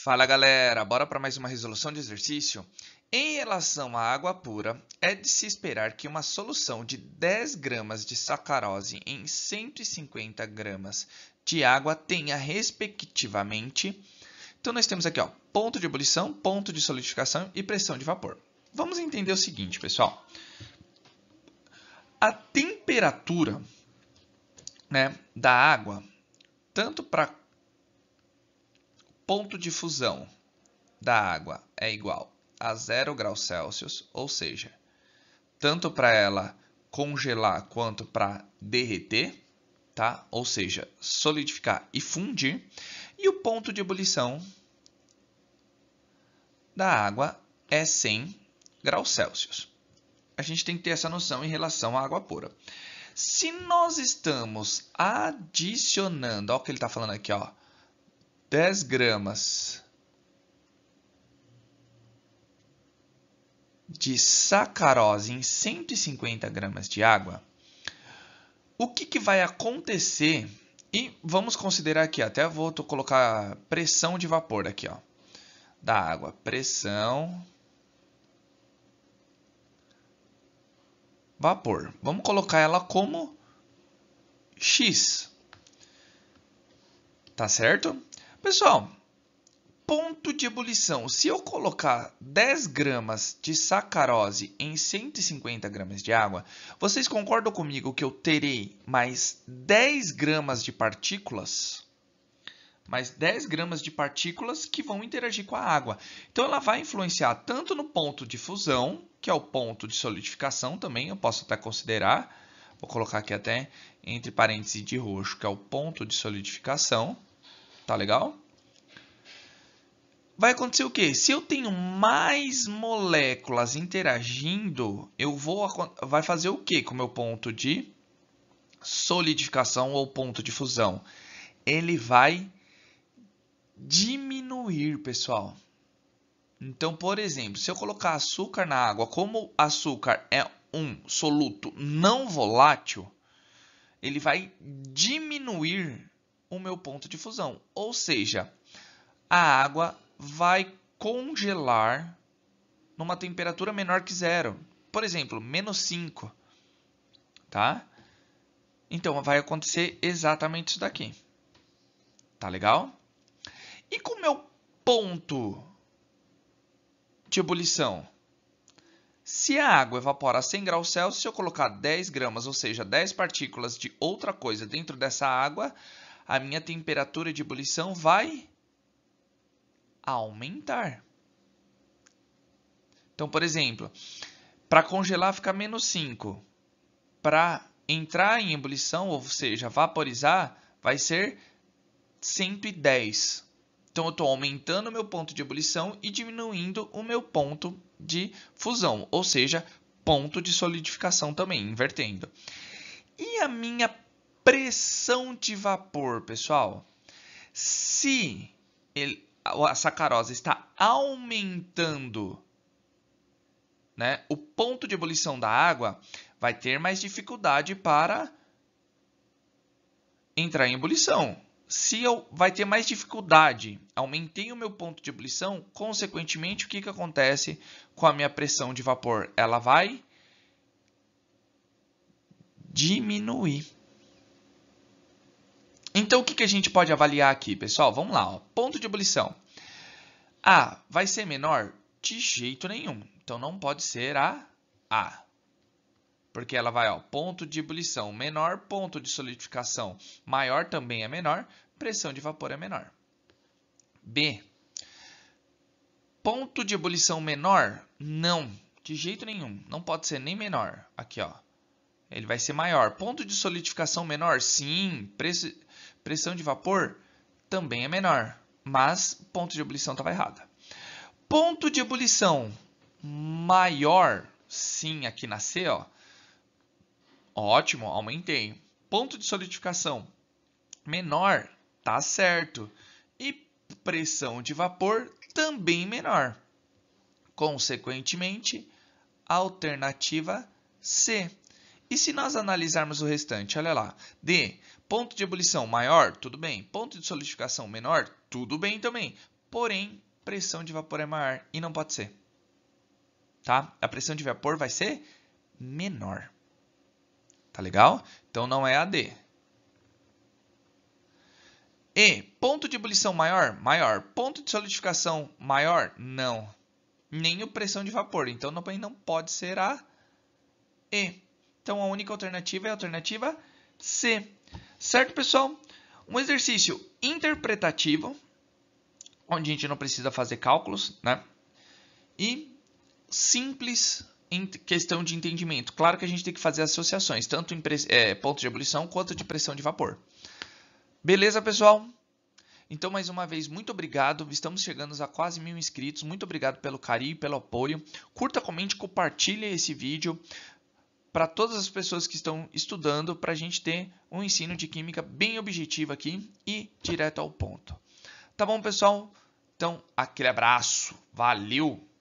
Fala galera, bora para mais uma resolução de exercício? Em relação à água pura, é de se esperar que uma solução de 10 gramas de sacarose em 150 gramas de água tenha respectivamente. Então nós temos aqui, ó, ponto de ebulição, ponto de solidificação e pressão de vapor. Vamos entender o seguinte, pessoal. A temperatura, da água, tanto para ponto de fusão da água é igual a 0 graus Celsius, ou seja, tanto para ela congelar quanto para derreter, tá? Ou seja, solidificar e fundir. E o ponto de ebulição da água é 100 graus Celsius. A gente tem que ter essa noção em relação à água pura. Se nós estamos adicionando, olha o que ele está falando aqui, ó, 10 gramas de sacarose em 150 gramas de água, o que vai acontecer? E vamos considerar aqui, até vou colocar pressão de vapor aqui, ó, da água. Pressão, vapor. Vamos colocar ela como X. Tá certo? Pessoal, ponto de ebulição. Se eu colocar 10 gramas de sacarose em 150 gramas de água, vocês concordam comigo que eu terei mais 10 gramas de partículas? Mais 10 gramas de partículas que vão interagir com a água. Então, ela vai influenciar tanto no ponto de fusão, que é o ponto de solidificação também, eu posso até considerar. Vou colocar aqui até entre parênteses de roxo, que é o ponto de solidificação. Tá legal? Vai acontecer o quê? Se eu tenho mais moléculas interagindo, vai fazer o quê com o meu ponto de solidificação ou ponto de fusão? Ele vai diminuir, pessoal. Então, por exemplo, se eu colocar açúcar na água, como açúcar é um soluto não volátil, ele vai diminuir o meu ponto de fusão. Ou seja, a água vai congelar numa temperatura menor que zero. Por exemplo, menos 5. Tá? Então, vai acontecer exatamente isso daqui. Tá legal? E com o meu ponto de ebulição? Se a água evapora a 100 graus Celsius, se eu colocar 10 gramas, ou seja, 10 partículas de outra coisa dentro dessa água, a minha temperatura de ebulição vai aumentar. Então, por exemplo, para congelar fica menos 5. Para entrar em ebulição, ou seja, vaporizar, vai ser 110. Então, eu estou aumentando o meu ponto de ebulição e diminuindo o meu ponto de fusão, ou seja, ponto de solidificação também, invertendo. E a minha pressão de vapor, pessoal? Se a sacarose está aumentando, o ponto de ebulição da água, vai ter mais dificuldade para entrar em ebulição. Se eu vai ter mais dificuldade, aumentei o meu ponto de ebulição, consequentemente, o que acontece com a minha pressão de vapor? Ela vai diminuir. Então, o que a gente pode avaliar aqui, pessoal? Vamos lá, ó. Ponto de ebulição. A vai ser menor? De jeito nenhum. Então, não pode ser a A. Porque ela vai, ó, ponto de ebulição menor, ponto de solidificação maior também é menor, pressão de vapor é menor. B. Ponto de ebulição menor? Não, de jeito nenhum. Não pode ser nem menor. Aqui, ó. Ele vai ser maior. Ponto de solidificação menor? Sim. Pressão de vapor também é menor. Mas ponto de ebulição estava errado. Ponto de ebulição maior? Sim, aqui na C, ó. Ótimo, aumentei. Ponto de solidificação menor, tá certo. E pressão de vapor também menor. Consequentemente, alternativa C. E se nós analisarmos o restante, olha lá. D, ponto de ebulição maior, tudo bem. Ponto de solidificação menor, tudo bem também. porém pressão de vapor é maior e não pode ser. Tá? A pressão de vapor vai ser menor. Tá legal? Então não é a D. E, ponto de ebulição maior? Maior. Ponto de solidificação maior? Não. Nem o pressão de vapor. Então também não pode ser a E. Então a única alternativa é a alternativa C. Certo, pessoal? Um exercício interpretativo, onde a gente não precisa fazer cálculos, né? E simples em questão de entendimento. Claro que a gente tem que fazer associações, tanto em ponto de ebulição quanto de pressão de vapor. Beleza, pessoal? Então, mais uma vez, muito obrigado. Estamos chegando a quase 1000 inscritos. Muito obrigado pelo carinho e pelo apoio. Curta, comente, compartilhe esse vídeo para todas as pessoas que estão estudando, para a gente ter um ensino de química bem objetivo aqui e direto ao ponto. Tá bom, pessoal? Então, aquele abraço. Valeu!